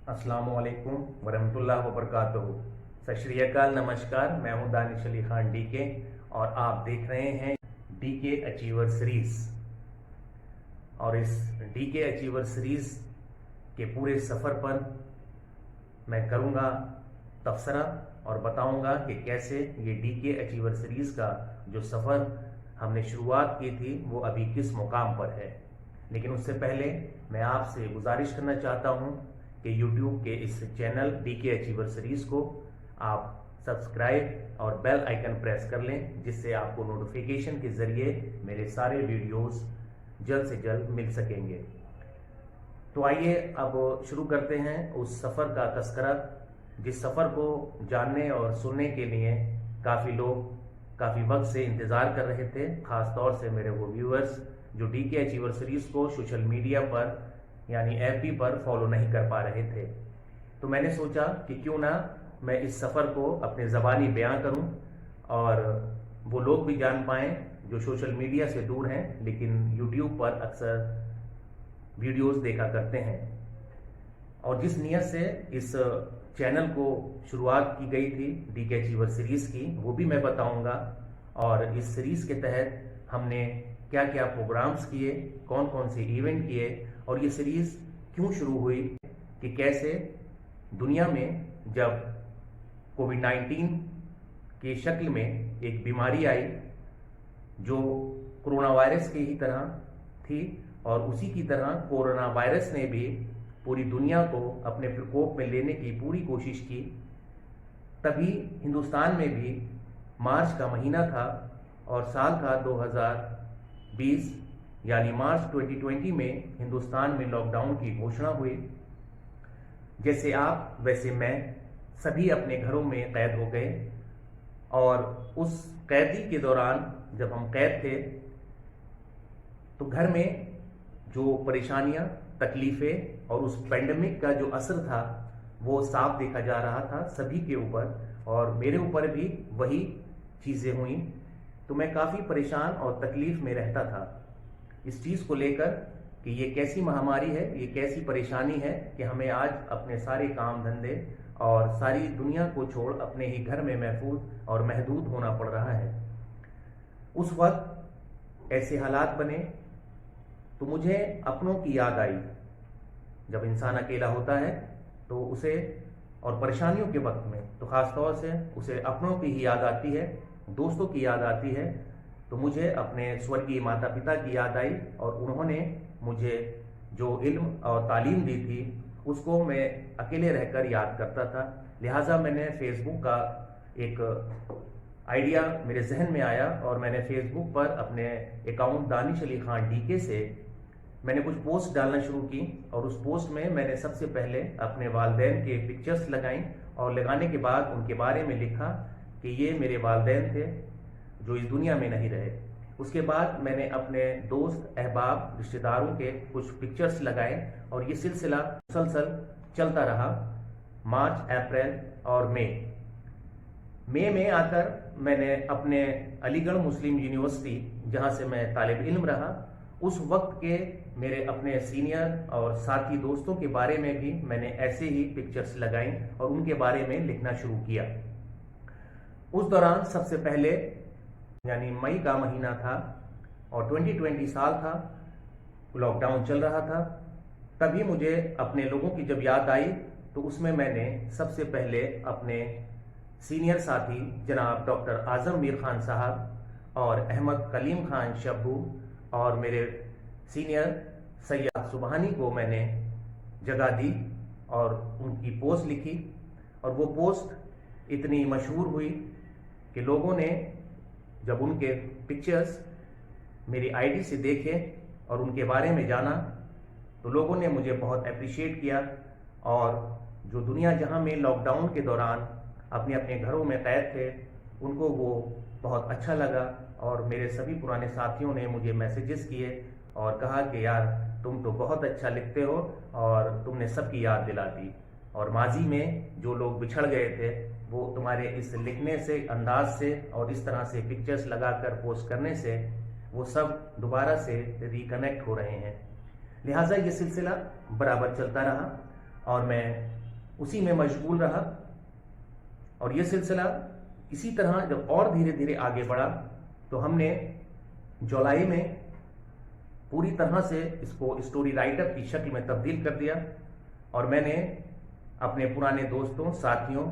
अस्सलामुअलैकुम वरहमतुल्लाह वबरकातुहू। सत श्री अकाल, नमस्कार। मैं हूं दानिश अली खान डीके और आप देख रहे हैं डीके अचीवर सीरीज। और इस डीके अचीवर सीरीज के पूरे सफ़र पर मैं करूंगा तबसरा और बताऊंगा कि कैसे ये डीके अचीवर सीरीज का जो सफ़र हमने शुरुआत की थी वो अभी किस मुकाम पर है। लेकिन उससे पहले मैं आपसे गुजारिश करना चाहता हूं कि YouTube के इस चैनल डीके अचीवर सीरीज को आप सब्सक्राइब और बेल आइकन प्रेस कर लें, जिससे आपको नोटिफिकेशन के ज़रिए मेरे सारे वीडियोस जल्द से जल्द मिल सकेंगे। तो आइए अब शुरू करते हैं उस सफ़र का तस्करा, जिस सफ़र को जानने और सुनने के लिए काफ़ी लोग काफ़ी वक्त से इंतज़ार कर रहे थे। ख़ास तौर से मेरे वो व्यूअर्स जो डीके अचीवर सीरीज़ को सोशल मीडिया पर यानी FB पर फॉलो नहीं कर पा रहे थे। तो मैंने सोचा कि क्यों ना मैं इस सफ़र को अपने ज़बानी बयां करूं और वो लोग भी जान पाएं जो सोशल मीडिया से दूर हैं लेकिन YouTube पर अक्सर वीडियोस देखा करते हैं। और जिस नियत से इस चैनल को शुरुआत की गई थी डीके अचीवर सीरीज़ की, वो भी मैं बताऊंगा। और इस सीरीज़ के तहत हमने क्या क्या प्रोग्राम्स किए, कौन कौन से इवेंट किए और ये सीरीज़ क्यों शुरू हुई, कि कैसे दुनिया में जब कोविड-19 की शक्ल में एक बीमारी आई जो कोरोना वायरस की ही तरह थी और उसी की तरह कोरोना वायरस ने भी पूरी दुनिया को अपने प्रकोप में लेने की पूरी कोशिश की, तभी हिंदुस्तान में भी मार्च का महीना था और साल था 2020 यानी मार्च 2020 में हिंदुस्तान में लॉकडाउन की घोषणा हुई। जैसे आप वैसे मैं सभी अपने घरों में कैद हो गए और उस कैदी के दौरान जब हम कैद थे तो घर में जो परेशानियां, तकलीफें और उस पेंडेमिक का जो असर था वो साफ देखा जा रहा था सभी के ऊपर, और मेरे ऊपर भी वही चीज़ें हुई। तो मैं काफ़ी परेशान और तकलीफ में रहता था इस चीज़ को लेकर कि ये कैसी महामारी है, ये कैसी परेशानी है कि हमें आज अपने सारे काम धंधे और सारी दुनिया को छोड़ अपने ही घर में महफूज और महदूद होना पड़ रहा है। उस वक्त ऐसे हालात बने तो मुझे अपनों की याद आई। जब इंसान अकेला होता है तो उसे, और परेशानियों के वक्त में तो ख़ास तौर से उसे अपनों की ही याद आती है, दोस्तों की याद आती है। तो मुझे अपने स्वर्गीय माता पिता की याद आई और उन्होंने मुझे जो इल्म और तालीम दी थी उसको मैं अकेले रहकर याद करता था। लिहाजा मैंने फेसबुक का एक आइडिया मेरे जहन में आया और मैंने फेसबुक पर अपने अकाउंट दानिश अली खान डीके से मैंने कुछ पोस्ट डालना शुरू की। और उस पोस्ट में मैंने सबसे पहले अपने वालिदैन के पिक्चर्स लगाई और लगाने के बाद उनके बारे में लिखा कि ये मेरे वालिदैन थे जो इस दुनिया में नहीं रहे। उसके बाद मैंने अपने दोस्त, अहबाब, रिश्तेदारों के कुछ पिक्चर्स लगाए और ये सिलसिला मुसलसल चलता रहा मार्च, अप्रैल और मई में आकर मैंने अपने अलीगढ़ मुस्लिम यूनिवर्सिटी, जहाँ से मैं तालिब इल्म रहा, उस वक्त के मेरे अपने सीनियर और साथी दोस्तों के बारे में भी मैंने ऐसे ही पिक्चर्स लगाई और उनके बारे में लिखना शुरू किया। उस दौरान सबसे पहले यानी मई का महीना था और 2020 साल था, लॉकडाउन चल रहा था। तभी मुझे अपने लोगों की जब याद आई तो उसमें मैंने सबसे पहले अपने सीनियर साथी जनाब डॉक्टर आज़म मीर खान साहब और अहमद कलीम खान शब्बू और मेरे सीनियर सैयद सुबहानी को मैंने जगह दी और उनकी पोस्ट लिखी। और वो पोस्ट इतनी मशहूर हुई कि लोगों ने जब उनके पिक्चर्स मेरी आईडी से देखे और उनके बारे में जाना तो लोगों ने मुझे बहुत अप्रिशिएट किया। और जो दुनिया जहां में लॉकडाउन के दौरान अपने अपने घरों में कैद थे उनको वो बहुत अच्छा लगा। और मेरे सभी पुराने साथियों ने मुझे मैसेजेस किए और कहा कि यार तुम तो बहुत अच्छा लिखते हो और तुमने सबकी याद दिला दी। और माजी में जो लोग बिछड़ गए थे वो तुम्हारे इस लिखने से, अंदाज से और इस तरह से पिक्चर्स लगाकर पोस्ट करने से वो सब दोबारा से रिकनेक्ट हो रहे हैं। लिहाजा ये सिलसिला बराबर चलता रहा और मैं उसी में मशगूल रहा। और ये सिलसिला इसी तरह जब और धीरे धीरे आगे बढ़ा तो हमने जुलाई में पूरी तरह से इसको स्टोरी राइटर की शक्ल में तब्दील कर दिया। और मैंने अपने पुराने दोस्तों, साथियों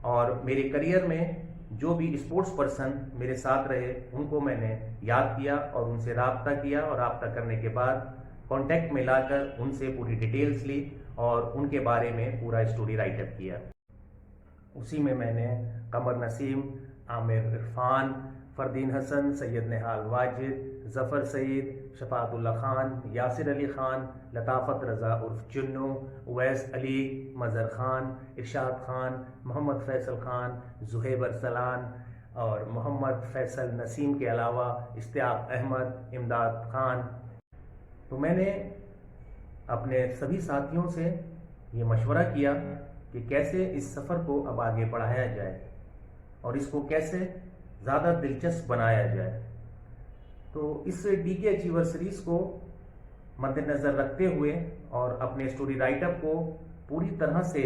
और मेरे करियर में जो भी स्पोर्ट्स पर्सन मेरे साथ रहे उनको मैंने याद किया और उनसे राब्ता किया, और राब्ता करने के बाद कांटेक्ट में लाकर उनसे पूरी डिटेल्स ली और उनके बारे में पूरा स्टोरी राइटअप किया। उसी में मैंने कमर नसीम, आमिर इरफान, फरदीन हसन, सैयद निहाल वाजिद, जफ़र सईद, शफाअतुल्लाह खान, यासिर अली खान, लताफ़त रज़ा उर्फ चुन्नू, उवैस अली, मज़हर खान, इरशाद खान, मोहम्मद फैसल खान, ज़ुहैब अरसलान और मोहम्मद फैसल नसीम के अलावा इश्तियाक अहमद, इमदाद खान। तो मैंने अपने सभी साथियों से ये मशवरा किया कि कैसे इस सफ़र को अब आगे बढ़ाया जाए और इसको कैसे ज़्यादा दिलचस्प बनाया जाए। तो इस डीके अचीवर सीरीज़ को मद्देनज़र रखते हुए और अपने स्टोरी राइटअप को पूरी तरह से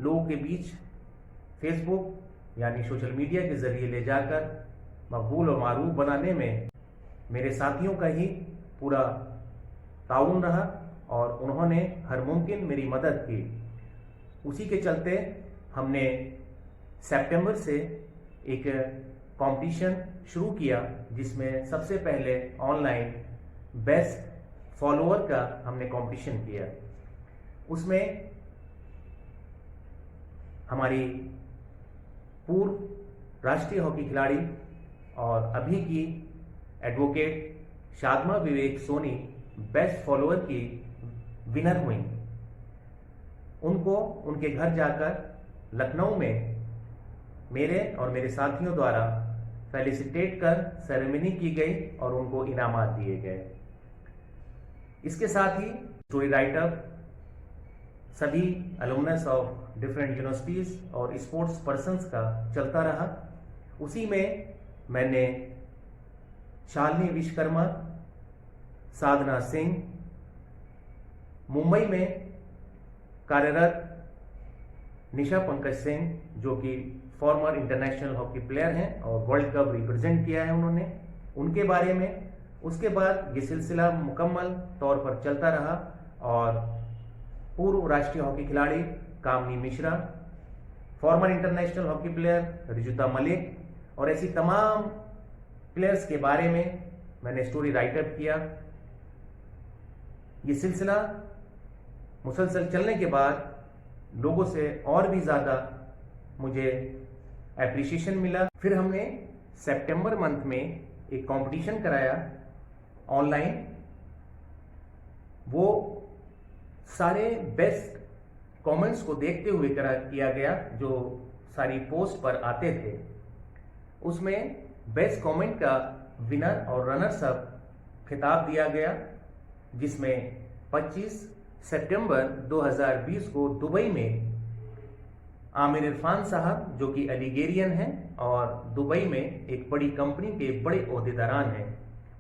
लोगों के बीच फेसबुक यानी सोशल मीडिया के ज़रिए ले जाकर मकबूल और मारूफ बनाने में मेरे साथियों का ही पूरा ताउन रहा और उन्होंने हर मुमकिन मेरी मदद की। उसी के चलते हमने सितंबर से एक कंपटीशन शुरू किया जिसमें सबसे पहले ऑनलाइन बेस्ट फॉलोअर का हमने कंपटीशन किया। उसमें हमारी पूर्व राष्ट्रीय हॉकी खिलाड़ी और अभी की एडवोकेट शादमा विवेक सोनी बेस्ट फॉलोअर की विनर हुई। उनको उनके घर जाकर लखनऊ में मेरे और मेरे साथियों द्वारा फेलिसिटेट कर सेरेमनी की गई और उनको इनामात दिए गए। इसके साथ ही स्टोरी राइटअप सभी अलुमनस ऑफ डिफरेंट यूनिवर्सिटीज और स्पोर्ट्स पर्सन्स का चलता रहा। उसी में मैंने शालिनी विश्वकर्मा, साधना सिंह, मुंबई में कार्यरत निशा पंकज सिंह जो कि फॉर्मर इंटरनेशनल हॉकी प्लेयर हैं और वर्ल्ड कप रिप्रेजेंट किया है उन्होंने, उनके बारे में। उसके बाद ये सिलसिला मुकम्मल तौर पर चलता रहा और पूर्व राष्ट्रीय हॉकी खिलाड़ी Kamni Mishra, former international hockey player Rijuta Malik और ऐसी तमाम प्लेयर्स के बारे में मैंने स्टोरी राइटअप किया। ये सिलसिला मुसलसल चलने के बाद लोगों से और भी ज़्यादा मुझे एप्रिसिएशन मिला। फिर हमने सितंबर मंथ में एक कंपटीशन कराया ऑनलाइन। वो सारे बेस्ट कमेंट्स को देखते हुए किया गया जो सारी पोस्ट पर आते थे। उसमें बेस्ट कमेंट का विनर और रनर्स अप खिताब दिया गया, जिसमें 25 सितंबर 2020 को दुबई में आमिर इरफान साहब जो कि अलीगेरियन हैं और दुबई में एक बड़ी कंपनी के बड़े ओहदेदारान हैं,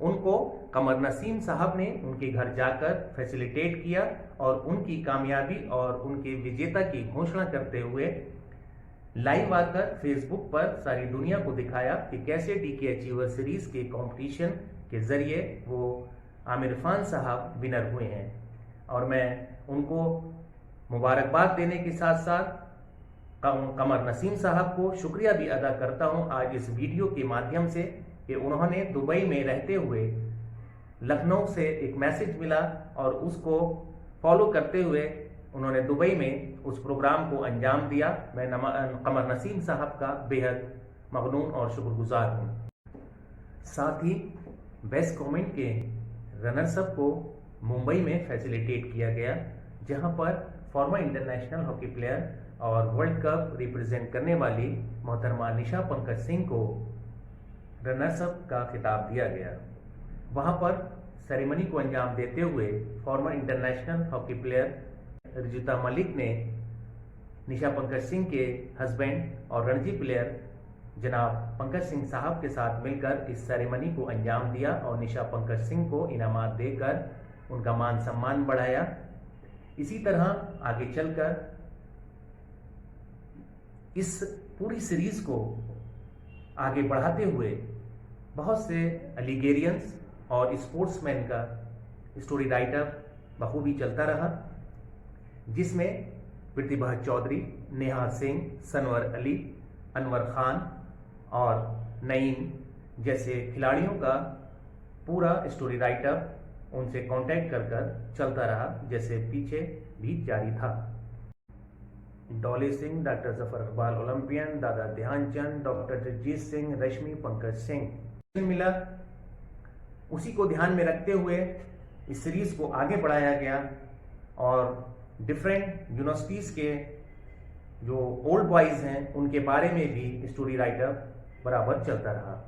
उनको कमर नसीम साहब ने उनके घर जाकर फैसिलिटेट किया और उनकी कामयाबी और उनके विजेता की घोषणा करते हुए लाइव आकर फेसबुक पर सारी दुनिया को दिखाया कि कैसे डीके अचीवर सीरीज के कंपटीशन के जरिए वो आमिर इरफान साहब विनर हुए हैं। और मैं उनको मुबारकबाद देने के साथ साथ कमर नसीम साहब को शुक्रिया भी अदा करता हूं आज इस वीडियो के माध्यम से कि उन्होंने दुबई में रहते हुए लखनऊ से एक मैसेज मिला और उसको फॉलो करते हुए उन्होंने दुबई में उस प्रोग्राम को अंजाम दिया। मैं कमर नसीम साहब का बेहद मगनून और शुक्रगुजार हूँ। साथ ही बेस्ट कमेंट के रनर्स अप को मुंबई में फैसिलिटेट किया गया, जहां पर फॉर्मर इंटरनेशनल हॉकी प्लेयर और वर्ल्ड कप रिप्रेजेंट करने वाली मोहतरमा निशा पंकज सिंह को रनर्स अप का खिताब दिया गया। वहां पर सेरेमनी को अंजाम देते हुए former international hockey player Rijuta Malik ने निशा पंकज सिंह के हस्बैंड और रणजी प्लेयर जनाब पंकज सिंह साहब के साथ मिलकर इस सेरेमनी को अंजाम दिया और निशा पंकज सिंह को इनामात देकर उनका मान सम्मान बढ़ाया। اسی طرح آگے چل کر اس پوری سیریز کو آگے بڑھاتے ہوئے بہت سے الیگیرینز اور اسپورٹس مین کا اسٹوری رائٹ اپ بخوبی چلتا رہا، جس میں پرتیبھا چودھری، نیہا سنگھ، سنور علی، انور خان اور نعیم جیسے کھلاڑیوں کا پورا اسٹوری رائٹ اپ ان سے کانٹیکٹ کر چلتا رہا، جیسے پیچھے بھی جاری تھا۔ ڈولی سنگھ، ڈاکٹر ظفر اقبال اولمپئن، دادا دھیان چند، ڈاکٹر جگجیت سنگھ، رشمی پنکج سنگھ ملا، اسی کو دھیان میں رکھتے ہوئے اس سیریز کو آگے بڑھایا گیا اور ڈفرینٹ یونیورسٹیز کے جو اولڈ بوائز ہیں ان کے بارے میں بھی اسٹوری رائٹ اپ برابر چلتا رہا۔